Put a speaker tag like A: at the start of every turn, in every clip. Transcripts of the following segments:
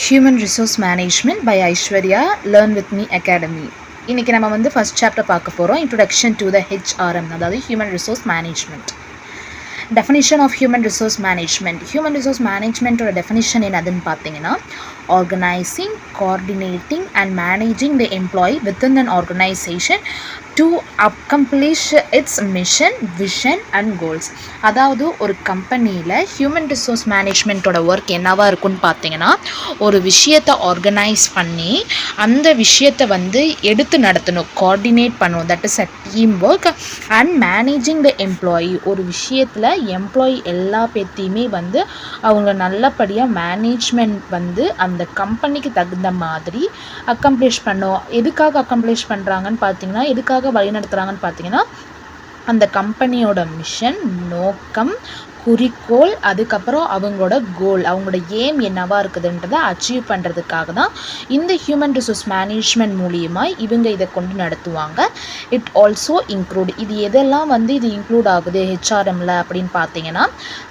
A: Human Resource Management by Aishwarya, Learn with Me Academy. இன்னைக்கு நம்ம வந்து ஃபர்ஸ்ட் சாப்டர் பார்க்க போகிறோம், இன்ட்ரோடக்ஷன் டு த HRM, அதாவது human resource management. Definition of human resource management. Human resource மேனேஜ்மெண்ட்டோட definition என்னதுன்னு பார்த்தீங்கன்னா, organising, coordinating and managing the employee within an organisation to accomplish its mission, vision and goals. அதாவது ஒரு கம்பெனியில் human resource மேனேஜ்மெண்ட்டோட work என்னவாக இருக்குன்னு பார்த்தீங்கன்னா, ஒரு விஷயத்தை ஆர்கனைஸ் பண்ணி அந்த விஷயத்தை வந்து எடுத்து நடத்தணும், கோஆர்டினேட் பண்ணணும், that is a team work. And managing the employee, ஒரு விஷயத்தில் எம்ப்ளாயி எல்லா பேர்த்தையுமே வந்து அவங்க நல்லபடியாக மேனேஜ்மெண்ட் வந்து அந்த கம்பெனிக்கு தகுந்த மாதிரி அக்கம்ப்ளிஷ் பண்ணும். எதுக்காக அக்கம்ப்ளிஷ் பண்ணுறாங்கன்னு பார்த்தீங்கன்னா, எதுக்காக வழிநடத்துகிறாங்கன்னு பார்த்தீங்கன்னா, அந்த கம்பெனியோட மிஷன், நோக்கம், குறிக்கோள், அதுக்கப்புறம் அவங்களோட கோல், அவங்களோட ஏம் என்னவாக இருக்குதுன்றதை அச்சீவ் பண்ணுறதுக்காக தான் இந்த ஹியூமன் ரிசோர்ஸ் மேனேஜ்மெண்ட் மூலியமாக இவங்க இதை கொண்டு நடத்துவாங்க. இட் ஆல்சோ இன்க்ளூட், இது எதெல்லாம் வந்து இது இன்க்ளூட் ஆகுது ஹெச்ஆர்எம்மில் அப்படின்னு பார்த்தீங்கன்னா,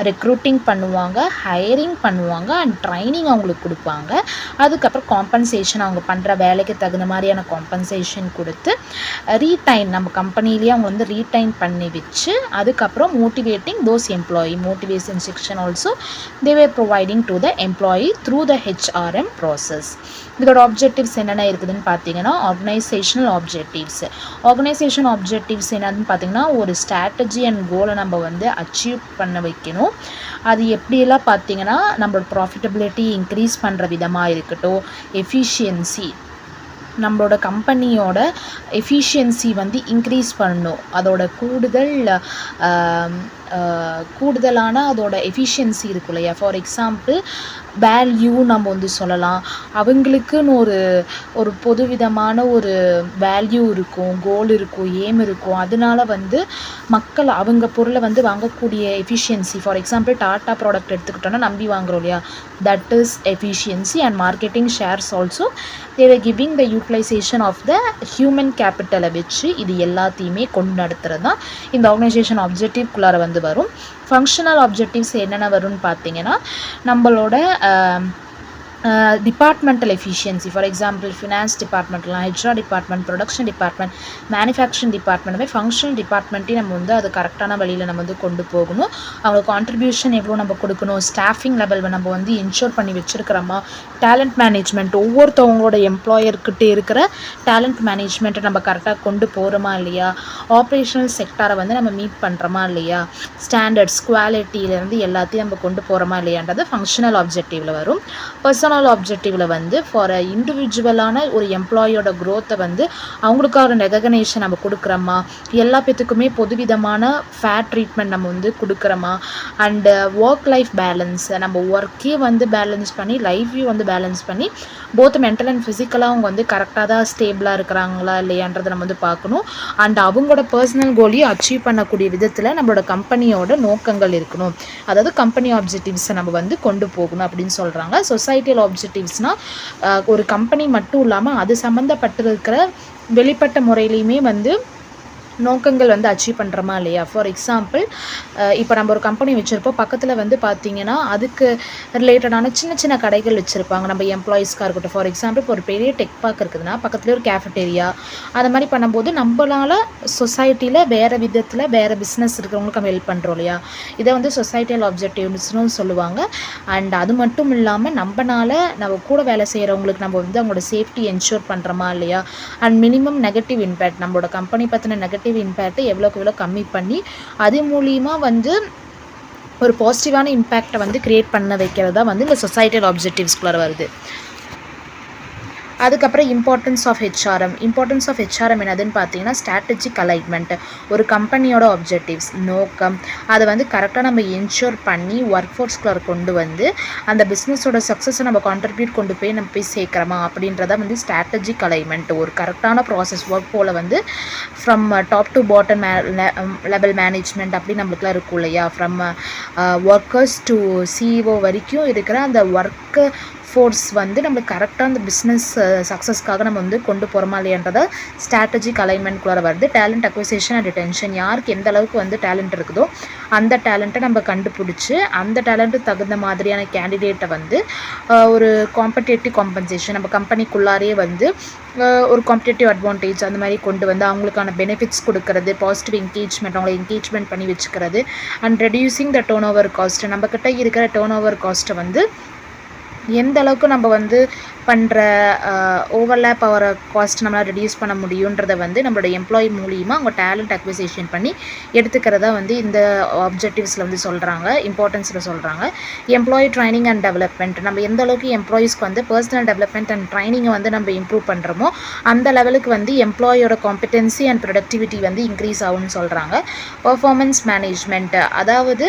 A: ரெக்ரூட்டிங் பண்ணுவாங்க, ஹையரிங் பண்ணுவாங்க, அண்ட் ட்ரைனிங் அவங்களுக்கு கொடுப்பாங்க. அதுக்கப்புறம் காம்பன்சேஷன், அவங்க பண்ணுற வேலைக்கு தகுந்த மாதிரியான காம்பன்சேஷன் கொடுத்து, ரீடைன், நம்ம கம்பெனிலேயே அவங்க வந்து ரீடைன் பண்ணி வச்சு, அதுக்கப்புறம் motivating those employee, motivation section also they were providing to the employee through the HRM process. இதோட ஆப்ஜெக்டிவ்ஸ் என்னென்ன இருக்குதுன்னு பார்த்தீங்கன்னா, ஆர்கனைசேஷனல் ஆப்ஜெக்டிவ்ஸ். ஆர்கனைசேஷன் ஆப்ஜெக்டிவ்ஸ் என்னன்னு பார்த்தீங்கன்னா, ஒரு ஸ்ட்ராட்டஜி அண்ட் கோலை நம்ம வந்து அச்சீவ் பண்ண வைக்கணும். அது எப்படியெல்லாம் பார்த்தீங்கன்னா, நம்மளோட ப்ராஃபிட்டபிலிட்டி இன்க்ரீஸ் பண்ணுற விதமாக இருக்கட்டும், எஃபிஷியன்சி, நம்மளோட கம்பெனியோட எஃபிஷியன்சி வந்து இன்க்ரீஸ் பண்ணணும், அதோட கூடுதலான அதோட எஃபிஷியன்சி இருக்கும் இல்லையா. ஃபார் எக்ஸாம்பிள் வேல்யூ நம்ம வந்து சொல்லலாம், அவங்களுக்குன்னு ஒரு பொதுவிதமான ஒரு வேல்யூ இருக்கும், கோல் இருக்கும், ஏம் இருக்கும். அதனால வந்து மக்கள் அவங்க பொருளை வந்து வாங்கக்கூடிய efficiency, for example tata product எடுத்துக்கிட்டோன்னா நம்பி வாங்குறோம் இல்லையா, that is efficiency. And marketing shares also they were giving the utilization of the human capital வச்சு இது எல்லாத்தையுமே கொண்டு நடத்துகிறது தான் இந்த ஆர்கனைசேஷன் ஆப்ஜெக்டிவ்குள்ளார வந்து வரும். ஃபங்க்ஷனல் ஆப்ஜெக்டிவ்ஸ் என்னென்ன வரும்னு பார்த்தீங்கன்னா, நம்மளோட departmental efficiency, for example finance டிபார்ட்மெண்ட்லாம், HR department, production department, manufacturing டிபார்ட்மெண்ட்டுமே ஃபங்க்ஷனல் டிபார்ட்மெண்ட்டையும் நம்ம வந்து அது கரெக்டான வழியில் நம்ம வந்து கொண்டு போகணும். அவங்க கான்ட்ரிபியூஷன் எவ்வளோ நம்ம கொடுக்கணும், ஸ்டாஃபிங் லெவல் நம்ம வந்து இன்ஷூர் பண்ணி வச்சுருக்கிறோமா, டேலண்ட் மேனேஜ்மெண்ட், ஒவ்வொருத்தவங்களோட எம்ப்ளாயர்கிட்ட இருக்கிற டேலண்ட் மேனேஜ்மெண்ட்டை நம்ம கரெக்டாக கொண்டு போகிறோமா இல்லையா, ஆப்ரேஷனல் செக்டாரை வந்து நம்ம மீட் பண்ணுறோமா இல்லையா, ஸ்டாண்டர்ட்ஸ், குவாலிட்டியிலேருந்து எல்லாத்தையும் நம்ம கொண்டு போகிறோமா இல்லையான்றது ஃபங்க்ஷனல் ஆப்ஜெக்டிவில் வரும். பர்சனல் ஆப்ஜெக்டிவில் வந்து ஃபார் அ இண்டிவிஜுவலான ஒரு எம்ப்ளாயோட க்ரோத்தை வந்து அவங்களுக்கான ரெகக்னேஷன் நம்ம கொடுக்குறோமா, எல்லா பேத்துக்குமே பொதுவிதமான ஃபேர் ட்ரீட்மெண்ட் நம்ம வந்து கொடுக்குறோமா, அண்டு ஒர்க் லைஃப் பேலன்ஸ், நம்ம ஒர்க்கே வந்து பேலன்ஸ் பண்ணி லைஃப்பையும் வந்து பேலன்ஸ் பண்ணி போத் மென்டல் அண்ட் ஃபிசிக்கலாக அவங்க வந்து கரெக்டாக தான் ஸ்டேபிளாக இருக்கிறாங்களா இல்லையான்றதை நம்ம வந்து பார்க்கணும். அண்ட் அவங்களோட பர்சனல் கோலையும் அச்சீவ் பண்ணக்கூடிய விதத்தில் நம்மளோட கம்பெனியோட நோக்கங்கள் இருக்கணும், அதாவது கம்பெனி ஆப்ஜெக்டிவ்ஸை நம்ம வந்து கொண்டு போகணும் அப்படின்னு சொல்கிறாங்க. சொசைட்டியல் ஆப்ஜெக்டிவ்ஸ்னால் ஒரு கம்பெனி மட்டும் இல்லாமல் அது சம்மந்தப்பட்டிருக்கிற வெளிப்பட்ட முறையிலையுமே வந்து நோக்கங்கள் வந்து அச்சீவ் பண்ணுறோமா இல்லையா. ஃபார் எக்ஸாம்பிள் இப்போ நம்ம ஒரு கம்பெனி வச்சுருப்போம், பக்கத்தில் வந்து பார்த்திங்கன்னா அதுக்கு ரிலேட்டடான சின்ன சின்ன கடைகள் வச்சுருப்பாங்க நம்ம எம்ப்ளாயீஸ்க்காக இருக்கட்டும். ஃபார் எக்ஸாம்பிள் இப்போ ஒரு பெரிய டெக் பார்க் இருக்குதுன்னா பக்கத்துலேயே ஒரு கேஃபட்டேரியா, அது மாதிரி பண்ணும்போது நம்மளால் சொசைட்டியில் வேறு விதத்தில் வேறு பிஸ்னஸ் இருக்கிறவங்களுக்கு நம்ம ஹெல்ப் பண்ணுறோம் இல்லையா. இதை வந்து சொசைட்டியல் ஆப்ஜெக்டிவ்ஸ்னு சொல்லுவாங்க. அண்ட் அது மட்டும் இல்லாமல் நம்ம கூட வேலை செய்கிறவங்களுக்கு நம்ம வந்து அவங்களோட சேஃப்டி என்ஷூர் பண்ணுறோமா இல்லையா. அண்ட் மினிமம் நெகட்டிவ் இம்பேக்ட், நம்மளோட கம்பெனி பற்றின நெகட்டிவ் இம்பேக்டை எவ்வளோக்கு எவ்வளோ கம்மி பண்ணி அது மூலியமாக வந்து ஒரு பாசிட்டிவான இம்பேக்டை வந்து க்ரியேட் பண்ண வைக்கிறதா வந்து இந்த சொசைட்டியல் ஆப்ஜெக்டிவ்ஸ்குள்ளே வருது. அதுக்கப்புறம் இம்பார்ட்டன்ஸ் ஆஃப் ஹெச்ஆர்எம் என்னதுன்னு பார்த்தீங்கன்னா, ஸ்ட்ராட்டஜிக் அலைன்மெண்ட், ஒரு கம்பெனியோட ஆப்ஜெக்டிவ்ஸ், நோக்கம், அதை வந்து கரெக்டாக நம்ம என்ஷூர் பண்ணி ஒர்க் ஃபோர்ஸ்குள்ளே கொண்டு வந்து அந்த பிஸ்னஸோட சக்ஸஸை நம்ம கான்ட்ரிபியூட் கொண்டு போய் நம்ம போய் சேர்க்குறோமா அப்படின்றத வந்து ஸ்ட்ராட்டஜிக் அலைன்மெண்ட். ஒரு கரெக்டான ப்ராசஸ் ஒர்க் போல் வந்து from top to bottom level management அப்படி நம்மளுக்குலாம் இருக்கும் இல்லையா, ஃப்ரம் ஒர்க்கர்ஸ் டு சிஇஓ வரைக்கும் இருக்கிற அந்த ஒர்க்கு ஃபோர்ஸ் வந்து நம்மளுக்கு கரெக்டாக அந்த பிஸ்னஸ் சக்ஸஸ்க்காக நம்ம வந்து கொண்டு போகிறோமா இல்லையன்றதை ஸ்ட்ராட்டஜிக் அலைன்மெண்ட்குள்ளே வருது. டேலண்ட் அக்விசிஷன் அண்ட் ரிட்டென்ஷன், யாருக்கு எந்த அளவுக்கு வந்து டேலண்ட் இருக்குதோ அந்த டேலண்ட்டை நம்ம கண்டுபிடிச்சி அந்த டேலண்ட்டுக்கு தகுந்த மாதிரியான கேண்டிடேட்டை வந்து ஒரு காம்படேட்டிவ் காம்பன்சேஷன் நம்ம கம்பெனிக்குள்ளாரே வந்து ஒரு காம்படேட்டிவ் அட்வான்டேஜ் அந்த மாதிரி கொண்டு வந்து அவங்களுக்கான பெனிஃபிட்ஸ் கொடுக்கறது, பாசிட்டிவ் என்கேஜ்மெண்ட், அவங்களை என்கேஜ்மெண்ட் பண்ணி வச்சுக்கிறது, and reducing the turn over cost, நம்மக்கிட்ட இருக்கிற டர்ன் ஓவர் காஸ்ட்டை வந்து எந்த அளவுக்கு நம்ம வந்து பண்ணுற ஓவர்லேப் ஆகிற காஸ்ட் நம்மளால் ரெடியூஸ் பண்ண முடியுன்றதை வந்து நம்மளோட எம்ப்ளாயி மூலியமாக அவங்க டேலண்ட் அக்விசிஷன் பண்ணி எடுத்துக்கிறதா வந்து இந்த ஆப்ஜெக்டிவ்ஸில் வந்து சொல்கிறாங்க, இம்பார்ட்டன்ஸில் சொல்கிறாங்க. எம்ப்ளாயி ட்ரைனிங் அண்ட் டெவலப்மெண்ட், நம்ம எந்த அளவுக்கு எம்ப்ளாயீஸ்க்கு வந்து பர்சனல் டெவலப்மெண்ட் அண்ட் ட்ரைனிங்கை வந்து நம்ம இம்ப்ரூவ் பண்ணுறோமோ அந்த லெவலுக்கு வந்து எம்ப்ளாயோட காம்பிடென்சி அண்ட் ப்ரொடக்டிவிட்டி வந்து இன்க்ரீஸ் ஆகும்னு சொல்கிறாங்க. பர்ஃபார்மன்ஸ் மேனேஜ்மெண்ட், அதாவது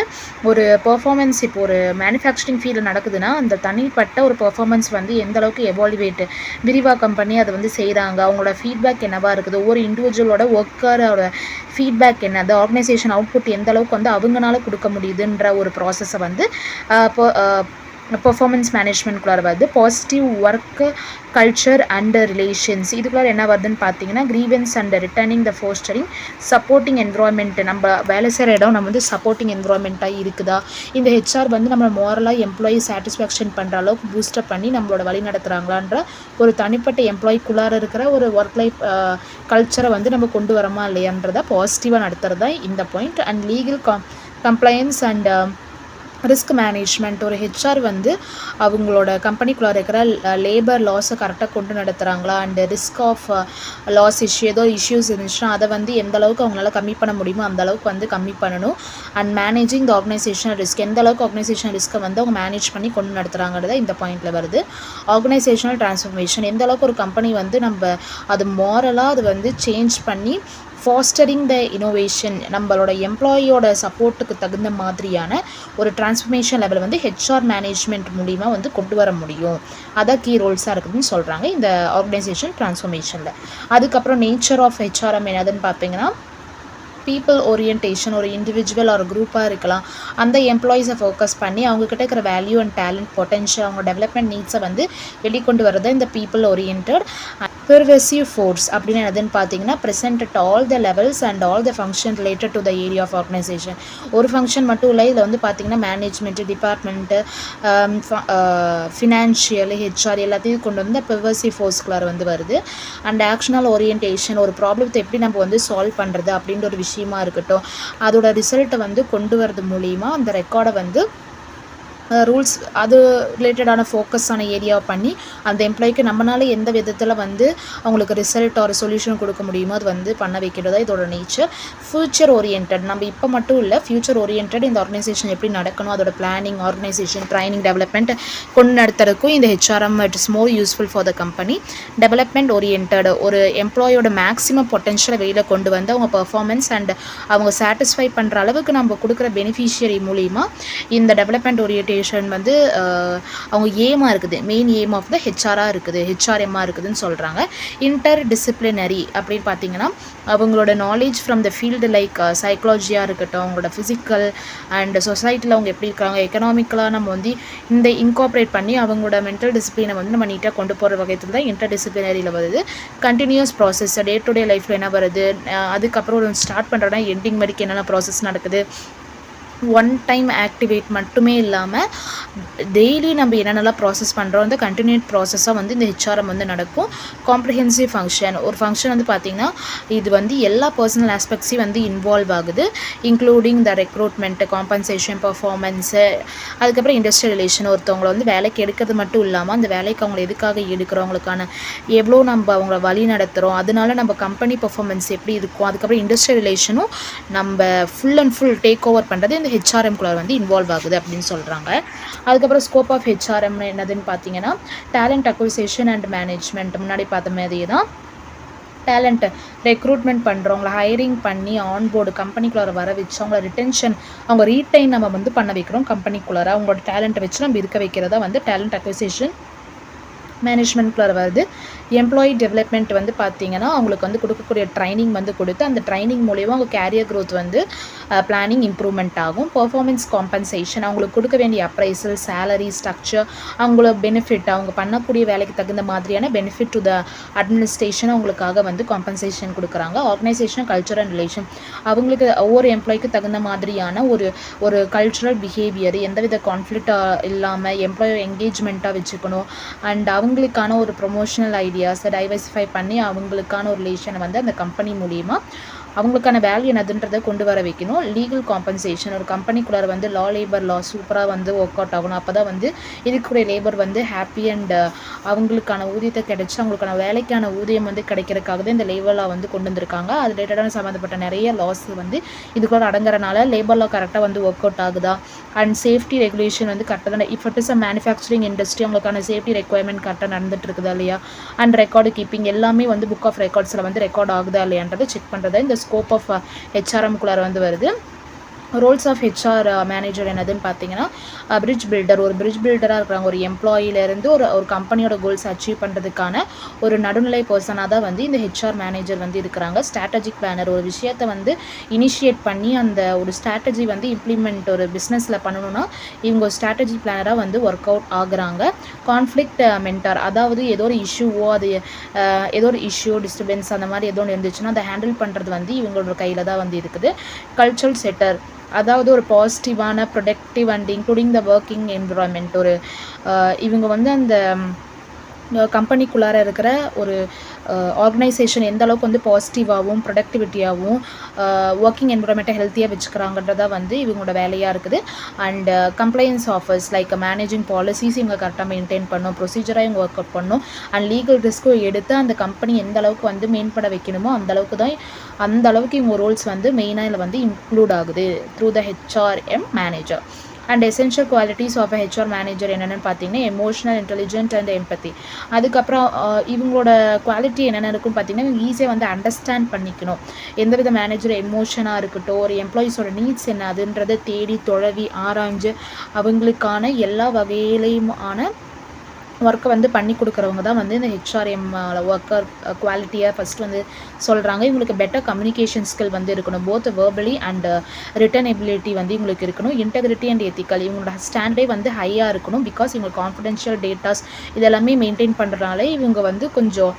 A: ஒரு பர்ஃபார்மன்ஸ் இப்போ ஒரு மேனுஃபேக்சரிங் ஃபீல்டு நடக்குதுன்னா அந்த தனிப்பட்ட ஒரு பர்ஃபார்மன்ஸ் வந்து எந்த அளவுக்கு எவாலுவேட் விரிவாக்கம் பண்ணி அதை வந்து செய்கிறாங்க, அவங்களோட ஃபீட்பேக் என்னவா இருக்குது, ஒவ்வொரு இண்டிவிஜுவலோட ஒர்க்கரோட ஃபீட்பேக் என்ன, அந்த ஆர்கனைசேஷன் அவுட்புட் எந்த அளவுக்கு வந்து அவங்களால கொடுக்க முடியுதுன்ற ஒரு ப்ராசஸை வந்து பெர்ஃபார்மன்ஸ் மேனேஜ்மெண்ட்குள்ளார வருது. Positive work culture and relations, இதுக்குள்ளார என்ன வருதுன்னு பார்த்தீங்கன்னா grievance and returning the fostering supporting environment, நம்ம வேலை செய்கிற இடம் நம்ம வந்து சப்போர்ட்டிங் என்விரான்மெண்ட்டாக இருக்குதா, இந்த ஹெச்ஆர் வந்து நம்ம மோரலாக எம்ப்ளாயி சாட்டிஸ்ஃபேக்ஷன் பண்ணுற அளவுக்கு பூஸ்டப் பண்ணி நம்மளோட வழி நடத்துகிறாங்களான்ற ஒரு தனிப்பட்ட எம்ப்ளாய்க்குள்ளார இருக்கிற ஒரு ஒர்க் லைஃப் கல்ச்சரை வந்து நம்ம கொண்டு வரமா இல்லையான்றதை பாசிட்டிவாக நடத்துகிறது தான் இந்த point. And legal compliance and risk management, ஒரு ஹெச்ஆர் வந்து அவங்களோட கம்பெனிக்குள்ளே இருக்கிற லேபர் லாஸை கரெக்டாக கொண்டு நடத்துகிறாங்களா, அண்டு ரிஸ்க் ஆஃப் லாஸ் ஏதோ இஷ்யூஸ் இருந்துச்சுன்னா அதை வந்து எந்த அளவுக்கு அவங்களால கம்மி பண்ண முடியுமோ அந்த அளவுக்கு வந்து கம்மி பண்ணணும். And managing the organisational risk, எந்த அளவுக்கு ஆர்கனைசேஷனல் ரிஸ்க்கை வந்து அவங்க மேனேஜ் பண்ணி கொண்டு நடத்துகிறாங்கிறத இந்த பாயிண்டில் வருது. ஆர்கனைசேஷனல் டிரான்ஸ்ஃபர்மேஷன், எந்த அளவுக்கு ஒரு கம்பெனி வந்து நம்ம அது மாரலாக அது வந்து சேஞ்ச் பண்ணி ஃபாஸ்டரிங் த இனோவேஷன், நம்மளோட எம்ப்ளாயியோட சப்போர்ட்டுக்கு தகுந்த மாதிரியான ஒரு டிரான்ஸ்ஃபர்மேஷன் லெவல் வந்து ஹெச்ஆர் மேனேஜ்மெண்ட் மூலிமா வந்து கொண்டு வர முடியும். அதான் கீ ரோல்ஸாக இருக்குதுன்னு சொல்கிறாங்க இந்த ஆர்கனைசேஷன் டிரான்ஸ்ஃபர்மேஷனில். அதுக்கப்புறம் நேச்சர் ஆஃப் ஹெச்ஆர்எம் என்னதுன்னு பார்த்தீங்கன்னா பீப்புள் ஓரியன்டேஷன், ஒரு இண்டிவிஜுவல் ஒரு குரூப்பாக இருக்கலாம், அந்த எம்ப்ளாயீஸை ஃபோக்கஸ் பண்ணி அவங்கக்கிட்ட இருக்கிற வேல்யூ அண்ட் டேலண்ட் பொட்டென்ஷியல் அவங்க டெவலப்மெண்ட் நீட்ஸை வந்து வெளிக்கொண்டு வரது இந்த பீப்புள் ஓரியன்ட். பெர்வெசிவ் ஃபோர்ஸ் அப்படின்னு என்னதுன்னு பார்த்தீங்கன்னா present at all the levels and all the function related to the area of organisation. ஒரு ஃபங்க்ஷன் மட்டும் இல்லை, இதில் வந்து பார்த்திங்கன்னா மேனேஜ்மெண்ட்டு, டிபார்ட்மெண்ட்டு, ஃபினான்ஷியல், ஹெச்ஆர் எல்லாத்தையும் கொண்டு வந்து பெர்வெசிவ் ஃபோர்ஸ்குள்ளார வந்து வருது. அண்ட் ஆக்ஷனல் ஓரியன்டேஷன், ஒரு ப்ராப்ளத்தை எப்படி நம்ம வந்து சால்வ் பண்ணுறது அப்படின்ற ஒரு விஷயமா இருக்கட்டும், அதோட ரிசல்ட்டை வந்து கொண்டு வரது மூலிமா அந்த ரெக்கார்டை வந்து ரூல்ஸ் அது ரிலேட்டடான ஃபோக்கஸான ஏரியாவை பண்ணி அந்த எம்ப்ளாய்க்கு நம்மளால் எந்த விதத்தில் வந்து அவங்களுக்கு ரிசல்ட் ஒரு சொல்யூஷன் கொடுக்க முடியுமோ அது வந்து பண்ண வைக்கிறதா இதோட நேச்சர். ஃப்யூச்சர் ஓரியன்ட், நம்ம இப்போ மட்டும் இல்லை ஃப்யூச்சர் ஓரியன்ட் இந்த ஆர்கனைசேஷன் எப்படி நடக்கணும் அதோட பிளானிங், ஆர்கனைசேஷன் ட்ரைனிங், டெவலப்மெண்ட் கொண்டு நடத்துறதுக்கும் இந்த HRM it is more useful for the company. Development orient, ஒரு எம்ப்ளாயோட மேக்ஸிமம் பொட்டன்ஷியலை வெளியில் கொண்டு வந்து அவங்க பர்ஃபார்மன்ஸ் அண்ட் அவங்க சாட்டிஸ்ஃபை பண்ணுற அளவுக்கு நம்ம கொடுக்குற பெனிஃபிஷியரி மூலிமா இந்த டெவலப்மெண்ட் ஓரியன்டேஷன் வந்து அவங்க ஏமாக இருக்குது, மெயின் எய்ம் ஆஃப் த ஹெச்ஆராக இருக்குது, ஹெச்ஆர்எம்மாக இருக்குதுன்னு சொல்கிறாங்க. இன்டர் டிசிப்ளினரி அப்படின்னு பார்த்தீங்கன்னா அவங்களோட knowledge from the field like சைக்காலஜியாக இருக்கட்டும், அவங்களோட ஃபிசிக்கல் அண்ட் சொசைட்டியில் அவங்க எப்படி இருக்காங்க, எக்கனாமிக்கலாக நம்ம வந்து இந்த இன்கார்பரேட் பண்ணி அவங்களோட மென்டல் டிசிப்ளினை வந்து நம்ம நீட்டாக கொண்டு போகிற வகையில் தான் இன்டர் டிசிப்ளினரியில் வருது. Continuous process, day to day லைஃப்பில் என்ன வருது, அதுக்கப்புறம் ஒரு ஸ்டார்ட் பண்ணுறோன்னா எண்டிங் வரைக்கும் என்னென்ன ப்ராசஸ் நடக்குது, ஒன் டைம் ஆக்டிவேட் மட்டுமே இல்லாமல் டெய்லி நம்ம என்னென்னலாம் ப்ராசஸ் பண்ணுறோம் அந்த கண்டினியூட் ப்ராசஸாக வந்து இந்த ஹெச்ஆர்எம் வந்து நடக்கும். காம்ப்ரிஹென்சிவ் ஃபங்க்ஷன், ஒரு ஃபங்க்ஷன் வந்து பார்த்திங்கன்னா இது வந்து எல்லா பர்சனல் ஆஸ்பெக்ட்ஸையும் வந்து இன்வால்வ் ஆகுது, including the recruitment, compensation, performance, அதுக்கப்புறம் இண்டஸ்ட்ரியல் ரிலேஷன். ஒருத்தவங்களை வந்து வேலைக்கு எடுக்கிறது மட்டும் இல்லாமல் அந்த வேலைக்கு அவங்களை எதுக்காக எடுக்கிறோம், அவங்களுக்கான எவ்வளோ நம்ம அவங்கள வழி நடத்துகிறோம், அதனால நம்ம கம்பெனி பர்ஃபார்மன்ஸ் எப்படி இருக்கும், அதுக்கப்புறம் இண்டஸ்ட்ரியல் ரிலேஷனும் நம்ம full and full take over பண்ணுறது ஹெச்ஆர்எம்குள்ள வந்து இன்வால்வ் ஆகுது அப்படின்னு சொல்கிறாங்க. அதுக்கப்புறம் ஸ்கோப் ஆஃப் ஹெச்ஆர்எம் என்னதுன்னு பார்த்தீங்கன்னா டேலண்ட் அக்விசிஷன் அண்ட் மேனேஜ்மெண்ட், முன்னாடி பார்த்த மாதிரி தான் டேலண்ட் ரெக்ரூட்மெண்ட் பண்ணுறவங்கள ஹையரிங் பண்ணி ஆன்போர்டு கம்பெனிக்குள்ளார வர வச்சு அவங்கள ரிட்டென்ஷன் அவங்க ரீட்டைன் நம்ம வந்து பண்ண வைக்கிறோம் கம்பெனிக்குள்ளார, அவங்களோட டேலண்ட்டை வச்சு நம்ம இருக்க வைக்கிறதா வந்து டேலண்ட் அக்விசிஷன் மேனேஜ்மெண்ட்குள்ளே வருது. எம்ப்ளாயி டெவலப்மெண்ட் வந்து பார்த்திங்கன்னா அவங்களுக்கு வந்து கொடுக்கக்கூடிய ட்ரைனிங் வந்து கொடுத்து அந்த ட்ரைனிங் மூலிமா அவங்க கேரியர் க்ரோத் வந்து பிளானிங் இம்ப்ரூவ்மெண்ட் ஆகும். பர்ஃபார்மன்ஸ் காம்பன்சேஷன், அவங்களுக்கு கொடுக்க வேண்டிய அப்ரைசல், சேலரி ஸ்ட்ரக்சர், அவங்களோட பெனிஃபிட், அவங்க பண்ணக்கூடிய வேலைக்கு தகுந்த மாதிரியான பெனிஃபிட் டு த அட்மினிஸ்ட்ரேஷன் அவங்களுக்காக வந்து காம்பன்சேஷன் கொடுக்குறாங்க. ஆர்கனைசேஷன் கல்ச்சர் அண்ட் ரிலேஷன், அவங்களுக்கு ஒவ்வொரு எம்ப்ளாய்க்கு தகுந்த மாதிரியான ஒரு கல்ச்சுரல் பிஹேவியர், எந்தவித கான்ஃப்ளிக்டாக இல்லாமல் எம்ப்ளாயி என்கேஜ்மெண்ட்டாக வச்சுக்கணும். அண்ட் அவங்களுக்கான ஒரு ப்ரொமோஷனல் ஐடியாஸை டைவர்சிஃபை பண்ணி அவங்களுக்கான ஒரு ரிலேஷனை வந்து அந்த கம்பெனி மூலிமா அவங்களுக்கான வேல்யூ என்னதுன்றதை கொண்டு வர வைக்கணும். லீகல் காம்பன்சேஷன், ஒரு கம்பெனிக்குள்ளார வந்து லேபர் லா சூப்பராக வந்து ஒர்க் அவுட் ஆகணும். அப்போ தான் வந்து இருக்கக்கூடிய லேபர் வந்து ஹாப்பி அண்ட் அவங்களுக்கான ஊதியத்தை கிடைச்சி அவங்களுக்கான வேலைக்கான ஊதியம் வந்து கிடைக்கிறதுக்காக தான் இந்த லேபர் லா வந்து கொண்டு வந்திருக்காங்க. அது ரிலேட்டடான சம்மந்தப்பட்ட நிறைய லாஸ் வந்து இதுக்குள்ள அடங்குறனால லேபர் லா கரெக்டாக வந்து ஒர்க் அவுட் ஆகுதா, அண்ட் சேஃப்டி ரெகுலேஷன் வந்து கரெக்டாக தான், if it is a manufacturing industry அவங்களுக்கான சேஃப்டி ரெக்குவயர்மெண்ட் கரெக்டாக நடந்துட்டு இருக்குதா இல்லையா, அண்ட் ரெக்கார்டு கீப்பிங் எல்லாமே வந்து புக் ஆஃப் ரெக்கார்ட்ஸில் வந்து ரெக்கார்ட் ஆகுதா இல்லையான்றதை செக் பண்ணுறதை இந்த ஸ்கோப் ஆஃப் ஹெச்ஆர்எம்குள்ளார வந்து வருது. ரோல்ஸ் ஆஃப் ஹெச்ஆர் மேனேஜர் என்னதுன்னு பார்த்தீங்கன்னா பிரிட்ஜ் பில்டர், ஒரு பிரிட்ஜ் பில்டராக இருக்கிறாங்க. ஒரு எம்ப்ளாயிலேருந்து ஒரு கம்பெனியோட கோல்ஸ் அச்சீவ் பண்ணுறதுக்கான ஒரு நடுநிலை பர்சனாக தான் வந்து இந்த ஹெச்ஆர் மேனேஜர் வந்து இருக்கிறாங்க. ஸ்ட்ராட்டஜிக் பிளானர், ஒரு விஷயத்தை வந்து இனிஷியேட் பண்ணி அந்த ஒரு ஸ்ட்ராட்டஜி வந்து இம்ப்ளிமெண்ட் ஒரு பிஸ்னஸில் பண்ணணும்னா இவங்க ஸ்ட்ராட்டஜி பிளானராக வந்து ஒர்க் அவுட் ஆகுறாங்க. கான்ஃப்ளிக்ட் மென்டார், அதாவது ஏதோ ஒரு இஷ்யூவோ ஏதோ ஒரு இஷ்யூ டிஸ்டர்பன்ஸ் அந்த மாதிரி ஏதோ ஒன்று இருந்துச்சுன்னா அதை ஹேண்டில் பண்ணுறது வந்து இவங்களோட கையில் தான் வந்து இருக்குது. கல்ச்சரல் செட்டர், அதாவது ஒரு பாசிட்டிவான productive and including the working environment, ஒரு இவங்க வந்து அந்த கம்பெனிக்குள்ளார இருக்கிற ஒரு ஆர்கனைசேஷன் எந்த அளவுக்கு வந்து பாசிட்டிவாகவும் ப்ரொடக்டிவிட்டியாகவும் ஒர்க்கிங் என்விரான்மெண்ட்டை ஹெல்த்தியாக வச்சுக்கிறாங்கன்றதா வந்து இவங்களோட வேலையாக இருக்குது. And compliance offers like managing policies இவங்க கரெக்டாக மெயின்டைன் பண்ணணும், ப்ரொசீஜராக இவங்க ஒர்க் அவுட் பண்ணணும், அண்ட் லீகல் ரிஸ்க்கும் எடுத்து அந்த கம்பெனி எந்த அளவுக்கு வந்து மேம்பட வைக்கணுமோ அந்த அளவுக்கு இவங்க ரோல்ஸ் வந்து மெயினாக இதில் வந்து இன்க்ளூட் ஆகுது through the HRM manager. And essential qualities of a HR manager என்னென்னு பார்த்தீங்கன்னா எமோஷனல் இன்டெலிஜென்ட் அண்ட் எம்பத்தி. அதுக்கப்புறம் இவங்களோட குவாலிட்டி என்னென்ன இருக்குன்னு பார்த்தீங்கன்னா இவங்க ஈஸியாக வந்து அண்டர்ஸ்டாண்ட் பண்ணிக்கணும். எந்தவித மேனேஜர் எமோஷனாக இருக்கட்டும், ஒரு எம்ப்ளாயீஸோட நீட்ஸ் என்ன அதுன்றதை தேடி தொழவி ஆராய்ஞ்சு அவங்களுக்கான எல்லா வகையிலையுமான ஒர்க்கை வந்து பண்ணி கொடுக்குறவங்க தான் வந்து இந்த ஹெச்ஆர்எம் ஒர்க்கர் குவாலிட்டியாக ஃபஸ்ட்டு வந்து சொல்கிறாங்க. இவங்களுக்கு பெட்டர் கம்யூனிகேஷன் ஸ்கில் வந்து இருக்கணும், both verbally and written ability வந்து இவங்களுக்கு இருக்கணும். இன்டெகிரிட்டி அண்ட் எத்திக்கல், இவங்களோட ஸ்டாண்டர்டே வந்து ஹையாக இருக்கணும். பிகாஸ் இவங்க கான்ஃபிடென்ஷியல் டேட்டாஸ் இதெல்லாமே மெயின்டைன் பண்ணுறதுனால இவங்க வந்து கொஞ்சம்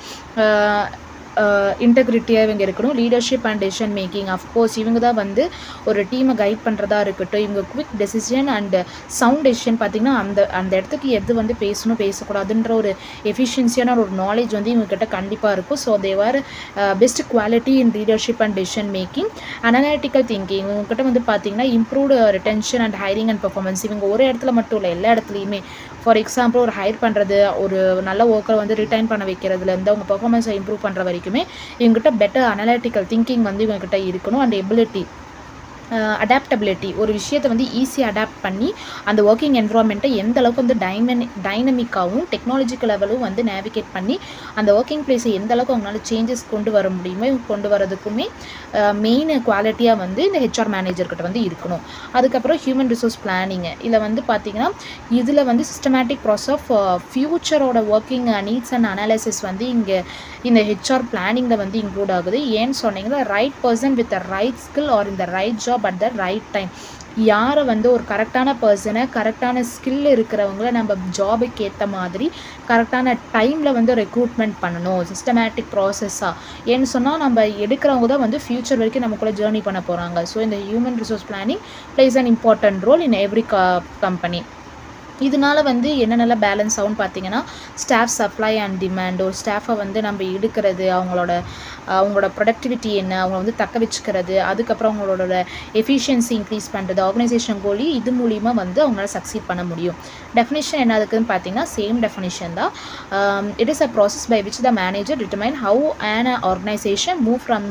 A: இன்டெகிரிட்டியாக இவங்க இருக்கணும். Leadership and decision making, of course இவங்க தான் வந்து ஒரு டீமை கைட் பண்ணுறதா இருக்கட்டும். இவங்க quick decision and sound decision பார்த்திங்கன்னா அந்த இடத்துக்கு எது வந்து பேசணும் பேசக்கூடாதுன்ற ஒரு எஃபிஷியன்சியான ஒரு நாலேஜ் வந்து இவங்ககிட்ட கண்டிப்பாக இருக்கும். So their best quality in leadership and decision making. Analytical thinking, இவங்ககிட்ட வந்து பார்த்திங்கன்னா improved retention and hiring and performance. இவங்க ஒரு இடத்துல மட்டும் இல்லை, எல்லா இடத்துலையுமே. ஃபார் எக்ஸாம்பிள் ஒரு ஹையர் பண்ணுறது, ஒரு நல்ல ஒர்க்கரை வந்து ரிட்டைன் பண்ண வைக்கிறதுலேருந்து அவங்க பெர்ஃபார்மன்ஸை இம்ப்ரூவ் பண்ணுற வரைக்குமே இவங்ககிட்ட பெட்டர் அனலிட்டிக்கல் திங்கிங் வந்து இவங்ககிட்ட இருக்கணும். அண்ட் எபிலிட்டி, அடாப்டபிலிட்டி, ஒரு விஷயத்தை வந்து ஈஸியாக அடாப்ட் பண்ணி அந்த ஒர்க்கிங் என்விரான்மெண்ட்டை எந்த அளவுக்கு வந்து டைனமிக்காகவும் டெக்னாலஜிக்கல் லெவலும் வந்து நேவிகேட் பண்ணி அந்த ஒர்க்கிங் பிளேஸை எந்த அளவுக்கு அவங்களால சேஞ்சஸ் கொண்டு வர முடியுமோ இவங்க கொண்டு வரதுக்குமே மெயின் குவாலிட்டியாக வந்து இந்த ஹெச்ஆர் மேனேஜர்கிட்ட வந்து இருக்கணும். அதுக்கப்புறம் ஹியூமன் ரிசோர்ஸ் பிளானிங்கு, இதில் வந்து பார்த்திங்கன்னா இதில் வந்து சிஸ்டமேட்டிக் ப்ராசஸ் ஆஃப் ஃப்யூச்சரோட ஒர்க்கிங் நீட்ஸ் அண்ட் அனாலிசிஸ் வந்து இங்கே இந்த ஹெச்ஆர் பிளானிங்கில் வந்து இன்க்ளூட் ஆகுது. ஏன்னு சொன்னீங்கன்னா right person with the right skill or இந்த right job at the right time. யாரை வந்து ஒரு கரெக்டான பர்சனை, கரெக்டான ஸ்கில் இருக்கிறவங்கள நம்ம ஜாபுக்கு ஏற்ற மாதிரி கரெக்டான டைமில் வந்து ரெக்ரூட்மெண்ட் பண்ணணும் சிஸ்டமேட்டிக் ப்ராசஸ்ஸாக. ஏன்னு சொன்னால் நம்ம எடுக்கிறவங்க தான் வந்து ஃப்யூச்சர் வரைக்கும் நமக்குள்ளே ஜேர்னி பண்ண போகிறாங்க. ஸோ இந்த human resource planning plays an important role in every company. இதனால் வந்து என்னென்னலாம் பேலன்ஸ் ஆகும்னு பார்த்தீங்கன்னா ஸ்டாஃப் சப்ளை அண்ட் டிமாண்ட், ஒரு ஸ்டாஃபை வந்து நம்ம எடுக்கிறது, அவங்களோட ப்ரொடக்டிவிட்டி என்ன, அவங்க வந்து தக்க வச்சுக்கிறது, அதுக்கப்புறம் அவங்களோட எஃபிஷியன்சி இன்க்ரீஸ் பண்ணுறது, ஆர்கனைசேஷன் கோலி இது மூலிமா வந்து அவங்களால சக்சீட் பண்ண முடியும். டெஃபினிஷன் என்ன இருக்குதுன்னு பார்த்தீங்கன்னா சேம் டெஃபினிஷன் தான். It is a process by which the manager determine how an organisation move from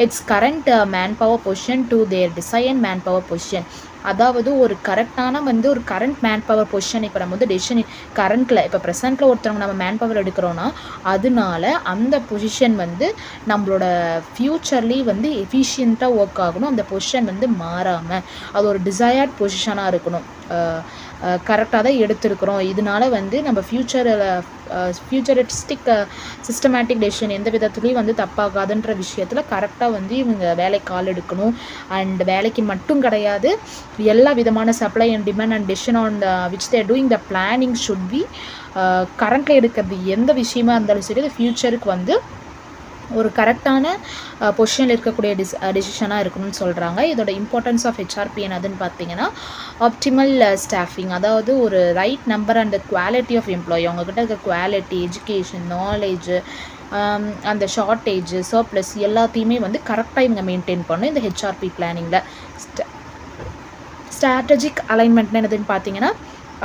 A: its current man power position to their design man power position. அதாவது ஒரு கரெக்டான வந்து ஒரு கரண்ட் மேன் பவர் பொசிஷன், இப்போ நம்ம வந்து decision கரண்ட்டில் இப்போ ப்ரெசென்ட்டில் ஒருத்தவங்க நம்ம மேன் பவர் எடுக்கிறோன்னா அதனால அந்த பொசிஷன் வந்து நம்மளோட ஃப்யூச்சர்லேயும் வந்து எஃபிஷியண்ட்டாக ஒர்க் ஆகணும். அந்த பொசிஷன் வந்து மாறாமல் அது ஒரு டிசையர்ட் பொசிஷனாக இருக்கணும். கரெக்டாக தான் எடுத்திருக்கிறோம், இதனால வந்து நம்ம ஃப்யூச்சரிஸ்டிக் சிஸ்டமேட்டிக் டெசிஷன் எந்த விதத்துலேயும் வந்து தப்பாகாதுன்ற விஷயத்தில் கரெக்டாக வந்து இவங்க வேலைக்கு கால் எடுக்கணும். அண்ட் வேலைக்கு மட்டும் கிடையாது, எல்லா விதமான supply and demand and decision on which they're doing the planning should be கரண்ட்டில் எடுக்கிறது எந்த விஷயமா இருந்தாலும் சரி அது ஃப்யூச்சருக்கு வந்து ஒரு கரெக்டான பொசிஷனில் இருக்கக்கூடிய டெசிஷனாக இருக்கணும்னு சொல்கிறாங்க. இதோட இம்பார்ட்டன்ஸ் ஆஃப் ஹெச்ஆர்பி என்னதுன்னு பார்த்தீங்கன்னா ஆப்டிமல் ஸ்டாஃபிங், அதாவது ஒரு right number and quality of employee, அவங்கக்கிட்ட இருக்க குவாலிட்டி, எஜுகேஷன், நாலேஜு, அந்த ஷார்ட்டேஜ், சர்ப்ளஸ் எல்லாத்தையுமே வந்து கரெக்டாக இவங்க மெயின்டைன் பண்ணணும் இந்த ஹெச்ஆர்பி பிளானிங்கில். ஸ்ட்ராட்டஜிக் அலைன்மெண்ட்னு என்னதுன்னு பார்த்தீங்கன்னா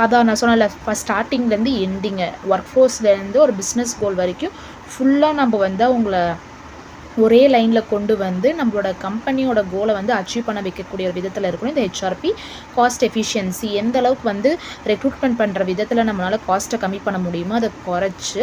A: அதான் நான் சொன்னல, ஃபஸ்ட் ஸ்டார்டிங்லேருந்து எண்டிங்கு ஒர்க் ஃபோர்ஸ்லேருந்து ஒரு பிஸ்னஸ் கோல் வரைக்கும் ஃபுல்லாக நம்ம வந்து அவங்கள ஒரே லைனில் கொண்டு வந்து நம்மளோட கம்பெனியோட கோலை வந்து அச்சீவ் பண்ண வைக்கக்கூடிய ஒரு விதத்தில் இருக்கணும் இந்த ஹெச்ஆர்பி. காஸ்ட் எஃபிஷியன்சி, எந்த அளவுக்கு வந்து ரெக்ரூட்மெண்ட் பண்ணுற விதத்தில் நம்மளால் காஸ்ட்டை கம்மி பண்ண முடியுமோ அதை குறைச்சி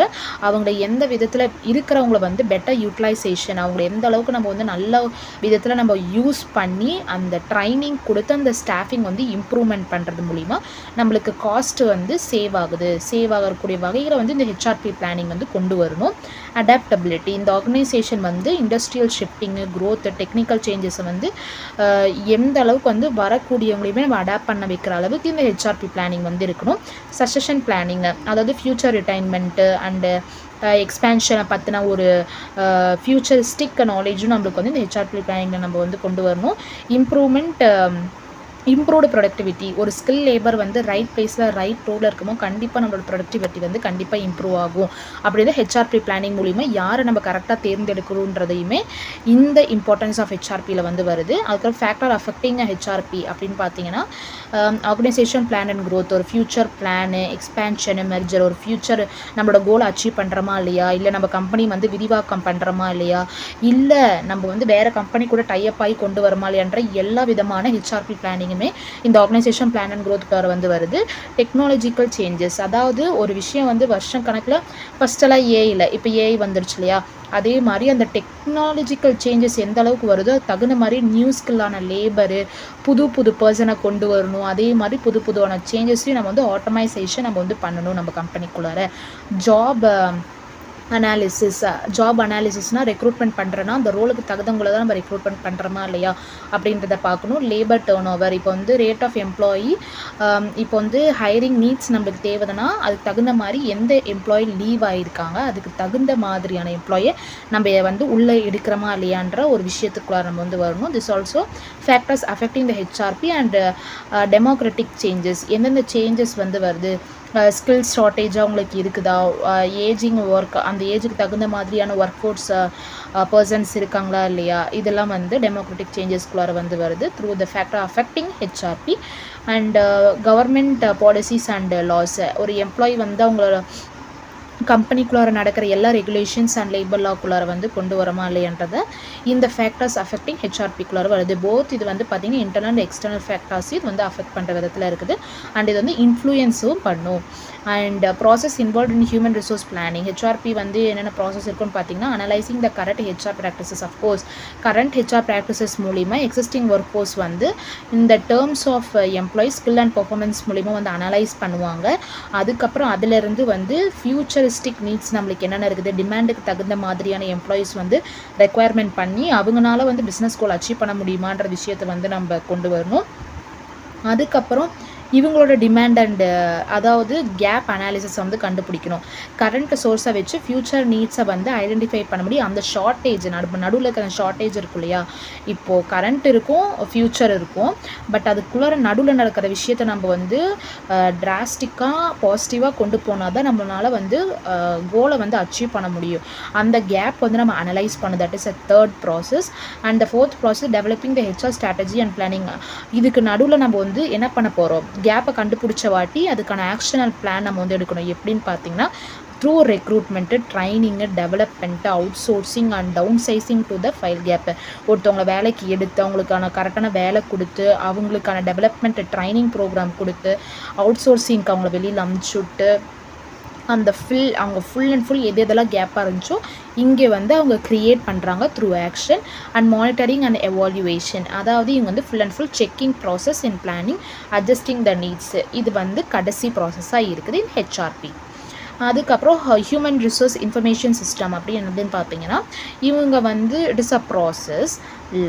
A: அவங்கள எந்த விதத்தில் இருக்கிறவங்கள வந்து பெட்டர் யூட்டிலைசேஷன், அவங்கள எந்த அளவுக்கு நம்ம வந்து நல்ல விதத்தில் நம்ம யூஸ் பண்ணி அந்த ட்ரைனிங் கொடுத்து அந்த ஸ்டாஃபிங் வந்து இம்ப்ரூவ்மெண்ட் பண்ணுறது மூலிமா நம்மளுக்கு காஸ்ட்டு வந்து சேவ் ஆகக்கூடிய வகையில் வந்து இந்த ஹெச்ஆர்பி பிளானிங் வந்து கொண்டு வரணும். அடாப்டபிலிட்டி, இந்த ஆர்கனைசேஷன் வந்து இண்டஸ்ட்ரியல் ஷிஃப்டிங்கு, க்ரோத்து, டெக்னிக்கல் சேஞ்சஸை வந்து எந்த அளவுக்கு வந்து வரக்கூடியவங்களையுமே நம்ம அடாப்ட் பண்ண வைக்கிற அளவுக்கு இந்த ஹெச்ஆர்பி பிளானிங் வந்து இருக்கணும். சக்சஷன் பிளானிங்கு, அதாவது ஃப்யூச்சர் ரிட்டைர்மெண்ட்டு அண்டு எக்ஸ்பேன்ஷனை பற்றின ஒரு ஃப்யூச்சரிஸ்டிக் நாலேஜும் நம்மளுக்கு வந்து இந்த ஹெச்ஆர்பி பிளானிங்கில் நம்ம வந்து கொண்டு வரணும். இம்ப்ரூவ்டு ப்ரொடக்டிவிட்டி, ஒரு ஸ்கில் லேபர் வந்து ரைட் பிளேஸில் ரைட் ரோலில் இருக்கும்போது கண்டிப்பாக நம்மளோட ப்ரொடக்டிவிட்டி வந்து கண்டிப்பாக இம்ப்ரூவ் ஆகும். அப்படி தான் ஹெச்ஆர்பி பிளானிங் மூலிமா யாரை நம்ம கரெக்டாக தேர்ந்தெடுக்கிறோன்றதையுமே இந்த இம்பார்ட்டன்ஸ் ஆஃப் ஹெச்ஆர்பியில் வந்து வருது. அதுக்கப்புறம் ஃபேக்டர் அஃபெக்டிங் ஹெச்ஆர்பி அப்படின்னு பார்த்தீங்கன்னா ஆர்கனைசேஷன் பிளான் அண்ட் க்ரோத், ஒரு ஃப்யூச்சர் பிளானு, எக்ஸ்பேன்ஷனு, மெர்ஜர், ஒரு ஃப்யூச்சர் நம்மளோட கோலை அச்சீவ் பண்ணுறோமா இல்லையா, இல்லை நம்ம கம்பெனி வந்து விரிவாக்கம் பண்ணுறோமா இல்லையா, இல்லை நம்ம வந்து வேறு கம்பெனி கூட டைப் ஆகி கொண்டு வரமா இல்லையான்ற எல்லா விதமான ஹெச்ஆர்பி பிளானிங்குமே இந்த ஆர்கனைசேஷன் பிளான் அண்ட் க்ரோத்துக்கார வந்து வருது. டெக்னாலஜிக்கல் சேஞ்சஸ், அதாவது ஒரு விஷயம் வந்து வருஷம் கணக்கில் ஃபஸ்ட்டெல்லாம் ஏஐ, இப்போ ஏஐ வந்துருச்சு இல்லையா, அதே மாதிரி அந்த டெக்னாலஜிக்கல் சேஞ்சஸ் எந்த அளவுக்கு வருதோ அது தகுந்த மாதிரி நியூ ஸ்கில்லான லேபரு, புது பர்சனை கொண்டு வரணும். அதே மாதிரி புதுவான சேஞ்சஸையும் நம்ம வந்து ஆட்டோமைசேஷன் நம்ம வந்து பண்ணணும் நம்ம கம்பெனிக்குள்ளார. ஜாப் அனாலிசிஸ்னால் ரெக்ரூட்மெண்ட் பண்ணுறேன்னா அந்த ரோலுக்கு தகுந்தவங்களை தான் நம்ம ரெக்ரூட்மெண்ட் பண்ணுறோமா இல்லையா அப்படின்றத பார்க்கணும். லேபர் டர்ன் ஓவர், இப்போ வந்து ரேட் ஆஃப் எம்ப்ளாயி, இப்போ வந்து ஹைரிங் நீட்ஸ் நம்மளுக்கு தேவைன்னா அதுக்கு தகுந்த மாதிரி எந்த எம்ப்ளாயி லீவ் ஆகிருக்காங்க அதுக்கு தகுந்த மாதிரியான எம்ப்ளாயை நம்ம வந்து உள்ளே எடுக்கிறோமா இல்லையான்ற ஒரு விஷயத்துக்குள்ளார நம்ம வந்து வரணும். This also factors affecting the HRP and democratic changes, எந்தெந்த சேஞ்சஸ் வந்து வருது, ஸ்கில்ஸ் ஷார்ட்டேஜாக அவங்களுக்கு இருக்குதா, ஏஜிங் ஒர்க், அந்த ஏஜுக்கு தகுந்த மாதிரியான ஒர்க் ஃபோர்ஸ் பர்சன்ஸ் இருக்காங்களா இல்லையா, இதெல்லாம் வந்து டெமோக்ராட்டிக் சேஞ்சஸ்குள்ளார வந்து வருது through the factor affecting HRP. And government policies and laws, ஒரு எம்ப்ளாயி வந்து அவங்களோட கம்பெனிக்குள்ளார நடக்கிற எல்லா ரெகுலேஷன்ஸ் அண்ட் லேபர் லாக்குள்ளார வந்து கொண்டு வரமா இல்லையன்றதை இந்த ஃபேக்டர்ஸ் அஃபெக்டிங் ஹெச்ஆர்பிக்குள்ளார வருது. போத் இது வந்து பார்த்திங்கன்னா இன்டர்னல் அண்ட் எக்ஸ்டர்னல் ஃபேக்டர்ஸ் இது வந்து அஃபெக்ட் பண்ணுற விதத்தில் இருக்குது. அண்ட் இது வந்து இன்ஃப்ளூயன்ஸும் பண்ணும். And process involve in human resource planning, HRP வந்து என்னென்ன ப்ராசஸ் இருக்குன்னு பார்த்தீங்கன்னா analysing the current HR practices. Of course current HR practices மூலிமா எக்ஸிஸ்டிங் ஒர்க் ஃபோர்ஸ் வந்து இந்த terms of employee skill and performance மூலிமா வந்து அனலைஸ் பண்ணுவாங்க. அதுக்கப்புறம் அதிலிருந்து வந்து ஃப்யூச்சரிஸ்டிக் நீட்ஸ் நம்மளுக்கு என்னென்ன இருக்குது, டிமாண்டுக்கு தகுந்த மாதிரியான எம்ப்ளாயீஸ் வந்து ரெக்குவயர்மெண்ட் பண்ணி அவங்களால வந்து பிஸ்னஸ் கோல் அச்சீவ் பண்ண முடியுமான்ற விஷயத்தை வந்து நம்ம கொண்டு வரணும். அதுக்கப்புறம் இவங்களோட டிமாண்ட் அண்டு அதாவது கேப் அனாலிசிஸ் வந்து கண்டுபிடிக்கணும். கரண்ட் சோர்ஸை வச்சு ஃப்யூச்சர் நீட்ஸை வந்து ஐடென்டிஃபை பண்ண முடியும். அந்த ஷார்ட்டேஜ் நடுவில் இருக்கிற ஷார்ட்டேஜ் இருக்கும் இல்லையா, இப்போது கரண்ட் இருக்கும், ஃப்யூச்சர் இருக்கும், பட் அதுக்குள்ளே நடுவில் நடக்கிற விஷயத்தை நம்ம வந்து டிராஸ்டிக்காக பாசிட்டிவாக கொண்டு போனால் தான் நம்மளால் வந்து கோலை வந்து அச்சீவ் பண்ண முடியும். அந்த கேப் வந்து நம்ம அனலைஸ் பண்ணு, that is a third process. And the fourth process developing the HR strategy and planning. இதுக்கு நடுவில் நம்ம வந்து என்ன பண்ண போகிறோம், கேப்பை கண்டுபிடிச்ச வாட்டி அதுக்கான ஆக்ஷனல் பிளான் நம்ம வந்து எடுக்கணும். எப்படின்னு பார்த்தீங்கன்னா through recruitment, training, development, outsourcing and downsizing to the fill gap. ஒருத்தவங்களை வேலைக்கு எடுத்து அவங்களுக்கான கரெக்டான வேலை கொடுத்து அவங்களுக்கான டெவலப்மெண்ட் ட்ரைனிங் ப்ரோக்ராம் கொடுத்து அவுட் சோர்சிங்க்கு அவங்கள வெளியில் அமுச்சுட்டு அந்த அவங்க ஃபுல் அண்ட் ஃபுல் எதெல்லாம் கேப்பாக இருந்துச்சோ இங்கே வந்து அவங்க க்ரியேட் பண்ணுறாங்க through action and monitoring and evaluation. அதாவது இவங்க வந்து full and full checking process in planning adjusting the needs. இது வந்து கடைசி ப்ராசஸாக இருக்குது இன் ஹெச்ஆர்பி. அதுக்கப்புறம் ஹியூமன் ரிசோர்ஸ் இன்ஃபர்மேஷன் சிஸ்டம் அப்படி என்னதுன்னு பார்த்தீங்கன்னா இவங்க வந்து it is a process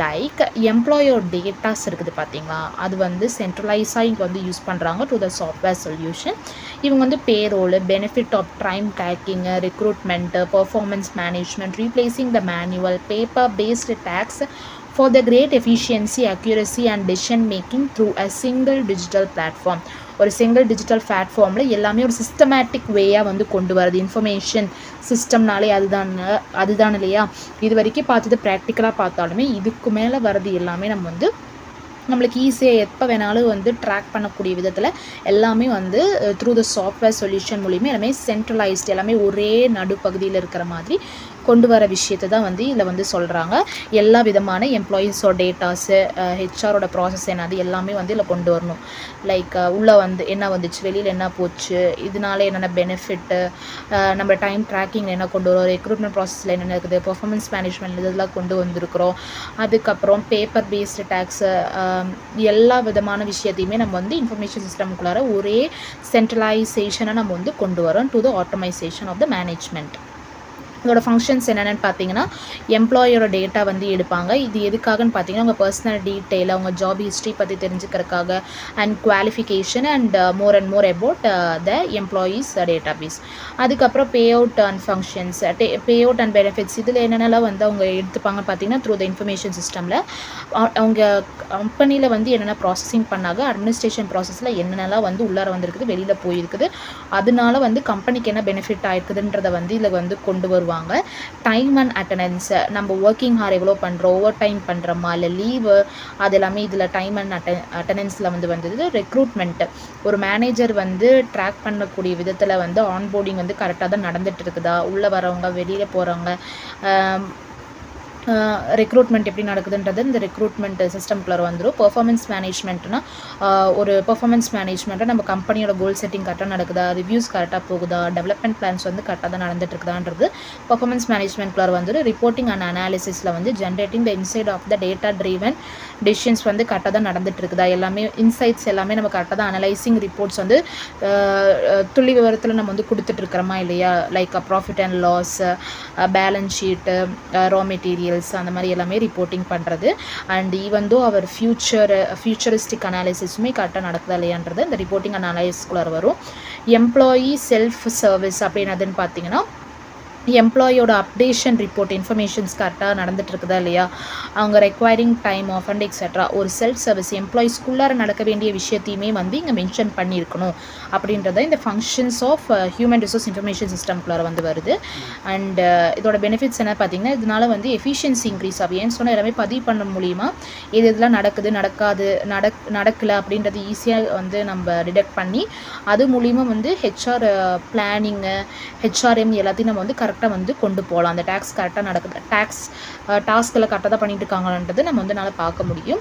A: like எம்ப்ளாயோட டேட்டாஸ் இருக்குது பார்த்தீங்களா, அது வந்து சென்ட்ரலைஸாக இங்கே வந்து யூஸ் பண்ணுறாங்க டு த சாஃப்ட்வேர் சொல்யூஷன். இவங்க வந்து payroll, benefit of time tracking, recruitment, performance management, replacing the manual paper based tasks for the great efficiency, accuracy and decision making through a single digital platform. ஒரு single digital பிளாட்ஃபார்மில் எல்லாமே ஒரு systematic வேயாக வந்து கொண்டு வரது. Information சிஸ்டம்னாலே அதுதான் இல்லையா. இது வரைக்கும் பார்த்தது ப்ராக்டிக்கலாக பார்த்தாலுமே இதுக்கு மேலே வர்றது எல்லாமே நம்மளுக்கு ஈஸியாக எப்போ வேணாலும் வந்து ட்ராக் பண்ணக்கூடிய விதத்தில் எல்லாமே வந்து த்ரூ த சாஃப்ட்வேர் சொல்யூஷன் மூலிமா எல்லாமே சென்ட்ரலைஸ்டு, எல்லாமே ஒரே நடுப்பகுதியில் இருக்கிற மாதிரி கொண்டு வர விஷயத்தை தான் வந்து இதில் வந்து சொல்கிறாங்க. எல்லா விதமான எம்ப்ளாயீஸோட டேட்டாஸு, ஹெச்ஆரோட ப்ராசஸ் என்னது எல்லாமே வந்து இதில் கொண்டு வரணும். லைக் உள்ளே வந்து என்ன வந்துச்சு, வெளியில் என்ன போச்சு, இதனால என்னென்ன பெனிஃபிட்டு, நம்ம டைம் ட்ராக்கிங் என்ன கொண்டு வரோம், ரெக்ரூட்மெண்ட் ப்ராசஸில் என்னென்ன இருக்குது, பர்ஃபார்மன்ஸ் மேனேஜ்மெண்ட் இதெல்லாம் கொண்டு வந்திருக்கிறோம். அதுக்கப்புறம் பேப்பர் பேஸ்டு டேக்ஸு, எல்லா விதமான விஷயத்தையுமே நம்ம வந்து இன்ஃபர்மேஷன் சிஸ்டமுக்குள்ளார ஒரே சென்ட்ரலைசேஷனை நம்ம வந்து கொண்டு வரோம் to the automisation of the management. இதோட ஃபங்க்ஷன்ஸ் என்னென்னு பார்த்தீங்கன்னா எம்ப்ளாயோட டேட்டா வந்து எடுப்பாங்க. இது எதுக்காகன்னு பார்த்தீங்கன்னா உங்கள் பர்சனல் டீட்டெயில், அவங்க ஜாப் ஹிஸ்ட்ரி பற்றி தெரிஞ்சுக்கிறதுக்காக and qualification and more and more about the employees database. அதுக்கப்புறம் pay out and functions, pay out and benefits, இதில் என்னென்னலாம் வந்து அவங்க எடுத்துப்பாங்கன்னு பார்த்தீங்கன்னா த்ரூ த இன்ஃபர்மேஷன் சிஸ்டமில் அவங்க கம்பெனியில் வந்து என்னென்ன ப்ராசஸிங் பண்ணாங்க, அட்மினிஸ்ட்ரேஷன் ப்ராசஸில் என்னென்னலாம் வந்து உள்ளார வந்துருக்குது, வெளியில் போயிருக்குது, அதனால வந்து கம்பெனிக்கு என்ன பெனிஃபிட் ஆயிருக்குதுன்றதை வந்து இதில் வந்து கொண்டு வருவாங்க. டைம் அண்ட் அட்டண்டன்ஸ், நம்ம ஒர்க்கிங் ஹார் எவ்வளோ பண்ணுறோம், ஓவர் டைம் பண்ணுறோமா இல்லை லீவு, அது எல்லாமே இதில் டைம் அண்ட் அட்டண்டன்ஸில் வந்து வந்தது. ரெக்ரூட்மெண்ட், ஒரு மேனேஜர் வந்து ட்ராக் பண்ணக்கூடிய விதத்தில் வந்து ஆன்போர்டிங் வந்து கரெக்டாக தான் நடந்துகிட்டு இருக்குதா, உள்ளே வரவங்க வெளியில் போகிறவங்க ரெக்ரூட்மெண்ட் எப்படி நடக்குதுன்றது இந்த ரெக்ரூட்மெண்ட் சிஸ்டம்குள்ளே வந்துடும். பர்ஃபார்மன்ஸ் மேனேஜ்மெண்ட்னா ஒரு பர்ஃபார்மன்ஸ் மேனேஜ்மெண்ட்டை நம்ம கம்பெனியோட கோல் செட்டிங் கரெக்டாக நடக்குதா, ரிவ்யூஸ் கரெக்டாக போகுதா, டெவலப்மெண்ட் பிளான்ஸ் வந்து கரெக்டாக தான் நடந்துட்டு இருக்குதான்றது பர்ஃபார்மன்ஸ் மேனேஜ்மெண்ட்குள்ளே வந்துடும். ரிப்போர்ட்டிங் அண்ட் அனாலிசிஸில் வந்து generating the insight of the data driven decisions வந்து கரெக்டாக தான் நடந்துட்டு இருக்குதா, எல்லாமே இன்சைட்ஸ் எல்லாமே நம்ம கரெக்டாக தான் அனலைசிங் ரிப்போர்ட்ஸ் வந்து துள்ளி விவரத்தில் நம்ம வந்து கொடுத்துட்ருக்கிறோமா இல்லையா. Like profit and loss, balance sheet, raw materials, அந்த மாதிரி எல்லாமே ரிப்போர்ட்டிங் பண்ணுறது. And even though our futuristic அனாலிசிஸுமே கரெக்டாக நடக்குதா இல்லையான்றது இந்த ரிப்போர்ட்டிங் அண்ட் அனாலிசிஸ்குள்ளே வரும். எம்ப்ளாயி செல்ஃப் சர்வீஸ் அப்படின்னதுன்னு பார்த்தீங்கன்னா எம்ப்ளாயோட அப்டேஷன் ரிப்போர்ட் இன்ஃபர்மேஷன்ஸ் கரெக்டாக நடந்துட்டு இருக்குதா இல்லையா, அவங்க requiring time off and etcetera, ஒரு செல்ஃப் சர்வீஸ் எம்ப்ளாயிஸ்குள்ளார நடக்க வேண்டிய விஷயத்தையுமே வந்து இங்கே மென்ஷன் பண்ணியிருக்கணும் அப்படின்றத இந்த functions of human resource information சிஸ்டம்குள்ளார வந்து வருது. அண்ட் இதோட பெனிஃபிட்ஸ் என்ன பார்த்தீங்கன்னா இதனால வந்து எஃபிஷியன்சி இன்க்ரீஸ் ஆகும். ஏன்னு சொன்னால் எல்லாமே பதிவு பண்ண மூலிமா இதெல்லாம் நடக்குது நடக்கலை அப்படின்றது ஈஸியாக வந்து நம்ம டிடெக்ட் பண்ணி அது மூலிமா வந்து ஹெச்ஆர் பிளானிங்கு, ஹெச்ஆர்எம் எல்லாத்தையும் நம்ம வந்து கரெக்டாக வந்து கொண்டு போகலாம். அந்த டேக்ஸ் கரெக்டாக நடக்குது, டாஸ்கில் கரெக்டாக தான் பண்ணிட்டு இருக்காங்கன்றது நம்ம வந்து நல்லா பார்க்க முடியும்.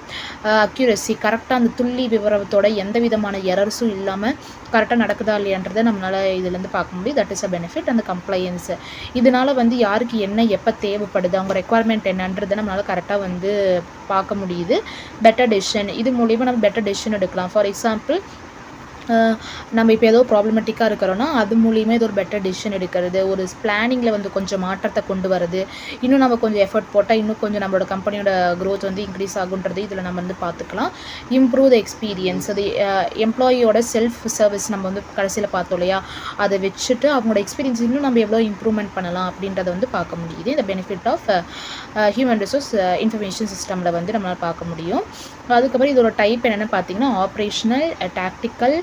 A: அக்யூரசி, கரெக்டாக அந்த துள்ளி விவரத்தோட எந்த விதமான எரர்ஸும் இல்லாமல் கரெக்டாக நடக்குதா இல்லையான்றதை நம்மளால் இதுலேருந்து பார்க்க முடியும். That is a benefit. அந்த கம்ப்ளையன்ஸு, இதனால் வந்து யாருக்கு என்ன எப்போ தேவைப்படுது, அவங்க ரெக்குவயர்மெண்ட் என்னன்றதை நம்மளால் கரெக்டாக வந்து பார்க்க முடியுது. பெட்டர் டெசிஷன், இது மூலிமா நம்ம பெட்டர் டெசிஷன் எடுக்கலாம். ஃபார் எக்ஸாம்பிள் நம்ம இப்போ ஏதோ ப்ராப்ளமேட்டிக்காக இருக்கிறோன்னா அது மூலியமாக இது ஒரு பெட்டர் டெசிஷன் எடுக்கிறது, ஒரு பிளானிங்கில் வந்து கொஞ்சம் மாற்றத்தை கொண்டு வரது, இன்னும் நம்ம கொஞ்சம் எஃபர்ட் போட்டால் இன்னும் கொஞ்சம் நம்மளோட கம்பெனியோட க்ரோத் வந்து இன்க்ரீஸ் ஆகுன்றது இதில் நம்ம வந்து பார்த்துக்கலாம். இம்ப்ரூவ் த எக்ஸ்பீரியன்ஸ், அது எம்ப்ளாயியோட செல்ஃப் சர்வீஸ் நம்ம வந்து கடைசியில் பார்த்தோம் இல்லையா, அதை வச்சுட்டு அவங்களோட எக்ஸ்பீரியன்ஸ் இன்னும் நம்ம எவ்வளோ இம்ப்ரூவ்மெண்ட் பண்ணலாம் அப்படின்றத வந்து பார்க்க முடியுது. இந்த benefit of human resource information சிஸ்டமில் வந்து நம்மளால் பார்க்க முடியும். அதுக்கப்புறம் இதோட டைப் என்னென்னு பார்த்தீங்கன்னா operational, tactical,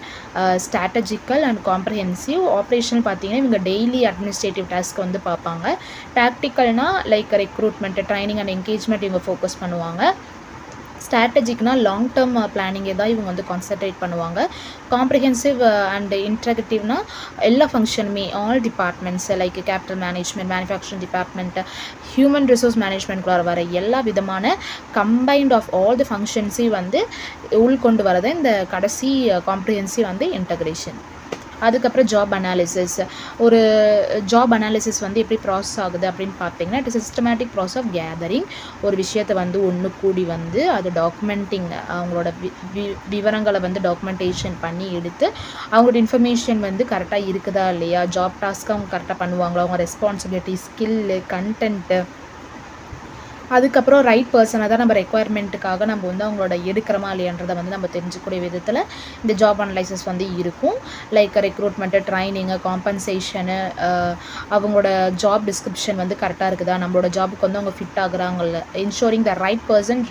A: strategical and comprehensive. Operational பார்த்தீங்கன்னா இவங்க டெய்லி அட்மினிஸ்ட்ரேட்டிவ் டாஸ்க் வந்து பார்ப்பாங்க. டாக்டிக்கல்னால் like recruitment, training and engagement இவங்க ஃபோக்கஸ் பண்ணுவாங்க. ஸ்ட்ராட்டஜிக்னா லாங் டேர்ம் பிளானிங்கை தான் இவங்க வந்து கான்சன்ட்ரேட் பண்ணுவாங்க. காம்ப்ரிஹென்சிவ் அண்ட் இன்டெகிரேட்டிவ்னா எல்லா ஃபங்க்ஷனுமே all departments like capital management, manufacturing department, human resource மேனேஜ்மெண்ட்குள்ள வர எல்லா விதமான கம்பைன்ட் ஆஃப் ஆல் தி ஃபங்க்ஷன்ஸையும் வந்து உள்கொண்டு வரது இந்த கடைசி காம்ப்ரிஹென்சிவ் வந்து இன்டகிரேஷன். அதுக்கப்புறம் ஜாப் அனாலிசிஸ். ஒரு ஜாப் அனாலிசிஸ் வந்து எப்படி ப்ராசஸ் ஆகுது அப்படின்னு பார்த்தீங்கன்னா, it is systematic process of gathering. ஒரு விஷயத்தை வந்து ஒன்று கூடி வந்து அது டாக்குமெண்டிங், அவங்களோட விவரங்களை வந்து டாக்குமெண்டேஷன் பண்ணி எடுத்து அவங்களோட இன்ஃபர்மேஷன் வந்து கரெக்டாக இருக்குதா இல்லையா, ஜாப் டாஸ்க்கு அவங்க கரெக்டாக பண்ணுவாங்களா, அவங்க ரெஸ்பான்சிபிலிட்டி, ஸ்கில்லு, கண்டென்ட்டு, அதுக்கப்புறம் ரைட் பர்சனை தான் நம்ம ரெக்குயர்மெண்ட்டுக்காக நம்ம வந்து அவங்களோட எடுக்கிறோமா இல்லையன்றதை வந்து நம்ம தெரிஞ்சுக்கூடிய விதத்தில் இந்த ஜாப் அனலைசிஸ் வந்து இருக்கும். லைக் ரெக்ரூட்மெண்ட்டு, ட்ரைனிங்கு, காம்பன்சேஷனு, அவங்களோட ஜாப் டிஸ்கிரிப்ஷன் வந்து கரெக்டாக இருக்குதா, நம்மளோட ஜாபுக்கு வந்து அவங்க ஃபிட் ஆகுறாங்கல்ல, ensuring the right person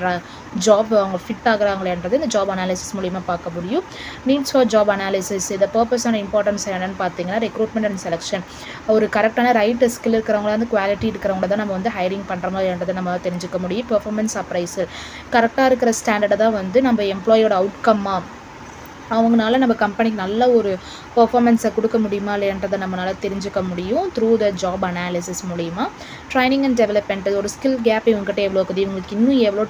A: job அவங்க ஃபிட் ஆகுறாங்களேன்றது இந்த ஜாப் அனாலிசிஸ் மூலிமா பார்க்க முடியும். நீட்ஸ் ஃபார் ஜாப் அனாலிசிஸ், இந்த பர்பஸ் அண்ட் இம்பார்ட்டன்ஸ் என்னென்னு பார்த்தீங்கன்னா, ரெக்ரூட்மெண்ட் அண்ட் செலெக்ஷன். ஒரு கரெக்டான ரைட் ஸ்கில் இருக்கிறவங்கள வந்து குவாலிட்டி இருக்கிறவங்கள தான் நம்ம வந்து ஹைரிங் பண்ணுறோமோ என்றதை நம்ம தெரிஞ்சுக்க முடியும். பெர்ஃபார்மன்ஸ் அப்ரைசல், கரெக்டாக இருக்கிற ஸ்டாண்டர்டை தான் வந்து நம்ம எம்ப்ளாயோட அவுட்கம்மாக அவங்களால நம்ம கம்பெனிக்கு நல்ல ஒரு பர்ஃபார்மன்ஸை கொடுக்க முடியுமா இல்லையன்றதை நம்மளால் தெரிஞ்சுக்க முடியும் த்ரூ த ஜாப் அனாலிசிஸ் மூலிமா. ட்ரைனிங் அண்ட் டெவலப்மெண்ட், ஒரு ஸ்கில் கேப் இவங்ககிட்ட எவ்வளோ இருக்குது, இவங்களுக்கு இன்னும் எவ்வளோ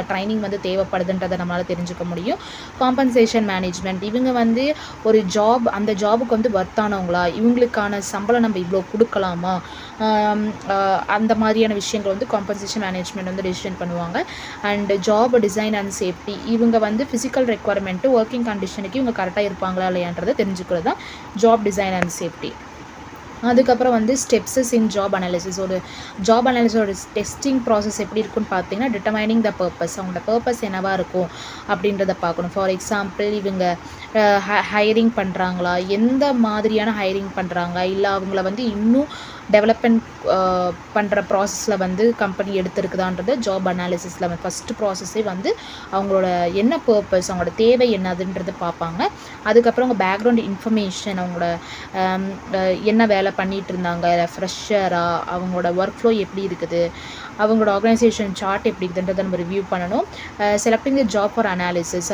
A: ட்ரைனிங் வந்து தேவைப்படுதுன்றதை நம்மளால் தெரிஞ்சுக்க முடியும். காம்பன்சேஷன் மேனேஜ்மெண்ட், இவங்க வந்து ஒரு ஜாப், அந்த ஜாபுக்கு வந்து வர்த்தானவங்களா, இவங்களுக்கான சம்பளம் நம்ம இவ்வளோ கொடுக்கலாமா, அந்த மாதிரியான விஷயங்கள் வந்து காம்பன்சேஷன் மேனேஜ்மெண்ட் வந்து டிசிஷன் பண்ணுவாங்க. And job design and safety, இவங்க வந்து ஃபிசிக்கல் ரெக்குவயர்மெண்ட்டு, ஒர்க்கிங் கண்டிஷனுக்கு இவங்க கரெக்டாக இருப்பாங்களா இல்லையான்றதை தெரிஞ்சுக்கிறது தான் ஜாப் டிசைன் அண்ட் சேஃப்டி. அதுக்கப்புறம் வந்து ஸ்டெப்ஸஸ் இன் ஜாப் அனாலிசிஸ். ஒரு ஜாப் அனாலிசிஸோட டெஸ்டிங் ப்ராசஸ் எப்படி இருக்குன்னு பார்த்தீங்கன்னா, டிட்டர்மைனிங் த பர்பஸ், அவங்களோட பர்பஸ் என்னவாக இருக்கும் அப்படின்றத பார்க்கணும். ஃபார் எக்ஸாம்பிள், இவங்க ஹையரிங் பண்ணுறாங்களா, எந்த மாதிரியான ஹையரிங் பண்ணுறாங்க, இல்லை அவங்கள வந்து இன்னும் டெவலப்மெண்ட் பண்ணுற ப்ராசஸில் வந்து கம்பெனி எடுத்துருக்குதான்றது ஜாப் அனாலிசிஸில் ஃபஸ்ட்டு ப்ராசஸே வந்து அவங்களோட என்ன பர்பஸ், அவங்களோட தேவை என்னதுன்றது பார்ப்பாங்க. அதுக்கப்புறம் அவங்க பேக்ரவுண்ட் இன்ஃபர்மேஷன், அவங்களோட என்ன வேலை பண்ணிகிட்டு இருந்தாங்க, ஃப்ரெஷராக, அவங்களோட ஒர்க் ஃப்ளோ எப்படி இருக்குது, அவங்களோட ஆர்கனைசேஷன் சார்ட் எப்படி இருக்குதுன்றதை நம்ம ரிவ்யூ பண்ணணும். Selecting the job for analysis,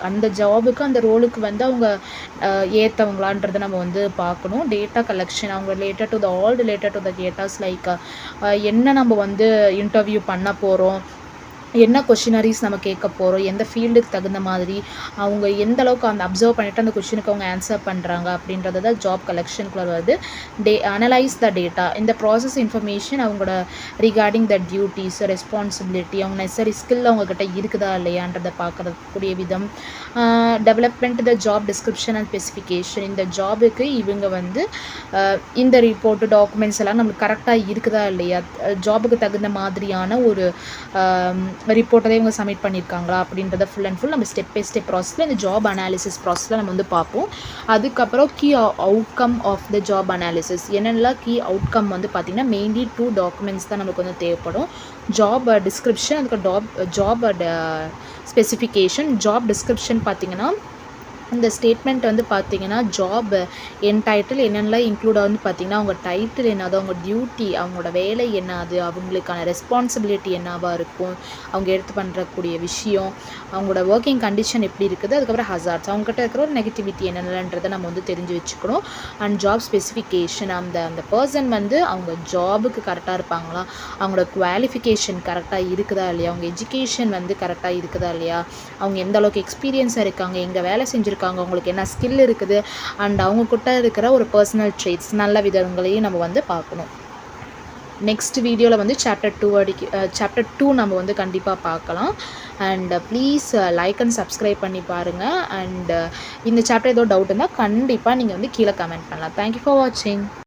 A: அந்த ஜாபுக்கு, அந்த ரோலுக்கு வந்து அவங்க ஏற்றவங்களான்றதை நம்ம வந்து பார்க்கணும். டேட்டா கலெக்ஷன், அவங்க related to the all related to the datas, like என்ன நம்ம வந்து இன்டர்வியூ பண்ண போகிறோம், என்ன கொஷினரிஸ் நம்ம கேட்க போகிறோம், எந்த ஃபீல்டுக்கு தகுந்த மாதிரி அவங்க எந்த அளவுக்கு அந்த அப்சர்வ் பண்ணிவிட்டு அந்த கொஷினுக்கு அவங்க ஆன்சர் பண்ணுறாங்க அப்படின்றது தான் ஜாப் கலெக்ஷனுக்குள்ள வருது. அனலைஸ் த டேட்டா, இந்த ப்ராசஸ் இன்ஃபர்மேஷன் அவங்களோட ரிகார்டிங் த டியூட்டிஸ், ரெஸ்பான்சிபிலிட்டி, அவங்க நெசரி ஸ்கில் அவங்கக்கிட்ட இருக்குதா இல்லையான்றதை பார்க்கக்கூடிய விதம். Development the job description and specification, இந்த ஜாபுக்கு இவங்க வந்து இந்த ரிப்போர்ட்டு, டாக்குமெண்ட்ஸ் எல்லாம் நம்மளுக்கு கரெக்டாக இருக்குதா இல்லையா, ஜாபுக்கு தகுந்த மாதிரியான ஒரு ரிப்போர்ட்டை இவங்க சப்மிட் பண்ணியிருக்காங்களா அப்படின்றத ஃபுல் அண்ட் ஃபுல் நம்ம ஸ்டெப் பை ஸ்டெப் ப்ராசஸில் இந்த ஜாப் அனாலிசிஸ் ப்ராசஸில் நம்ம வந்து பார்ப்போம். அதுக்கப்புறம் key outcome of the job analysis, என்னென்னலாம் கீ அவுட்கம் வந்து பார்த்திங்கன்னா, மெயின்லி 2 டாக்குமெண்ட்ஸ் தான் நமக்கு வந்து தேவைப்படும். ஜாப் டிஸ்கிரிப்ஷன், அதுக்கு ஜாப் ஸ்பெசிஃபிகேஷன். ஜாப் டிஸ்கிரிப்ஷன் பார்த்திங்கன்னா, இந்த ஸ்டேட்மெண்ட் வந்து பார்த்திங்கன்னா, ஜாப் என் டைட்டில் என்னென்னலாம் இன்க்ளூட் ஆகுதுன்னு பார்த்திங்கன்னா, அவங்க டைட்டில் என்னது, அவங்க டியூட்டி, அவங்களோட வேலை என்னது, அவங்களுக்கான ரெஸ்பான்சிபிலிட்டி என்னவாக இருக்கும், அவங்க எடுத்து பண்ணுறக்கூடிய விஷயம், அவங்களோட ஒர்க்கிங் கண்டிஷன் எப்படி இருக்குது, அதுக்கப்புறம் ஹசார்ட்ஸ், அவங்ககிட்ட இருக்கிற ஒரு நெகட்டிவிட்டி என்னென்னன்றதை நம்ம வந்து தெரிஞ்சு வச்சுக்கணும். அண்ட் ஜாப் ஸ்பெசிஃபிகேஷன், அந்த பர்சன் வந்து அவங்க ஜாபுக்கு கரெக்டாக இருப்பாங்களா, அவங்களோட குவாலிஃபிகேஷன் கரெக்டாக இருக்குதா இல்லையா, அவங்க எஜுகேஷன் வந்து கரெக்டாக இருக்குதா இல்லையா, அவங்க எந்த அளவுக்கு எக்ஸ்பீரியன்ஸாக இருக்காங்க, எங்கே வேலை செஞ்சுருக்காங்க, அவங்களுக்கு என்ன ஸ்கில் இருக்குது, அண்ட் அவங்கக்கிட்ட இருக்கிற ஒரு பர்சனல் ட்ரேட்ஸ், நல்ல விதங்களையும் நம்ம வந்து பார்க்கணும். நெக்ஸ்ட் வீடியோவில் வந்து சாப்டர் 2 நம்ம வந்து கண்டிப்பாக பார்க்கலாம். And please like and subscribe பண்ணி பாருங்கள். அண்ட் இந்த சாப்டர் ஏதோ டவுட் இருந்தால் கண்டிப்பாக நீங்கள் வந்து கீழே கமெண்ட் பண்ணலாம். தேங்க்யூ ஃபார் வாட்சிங்.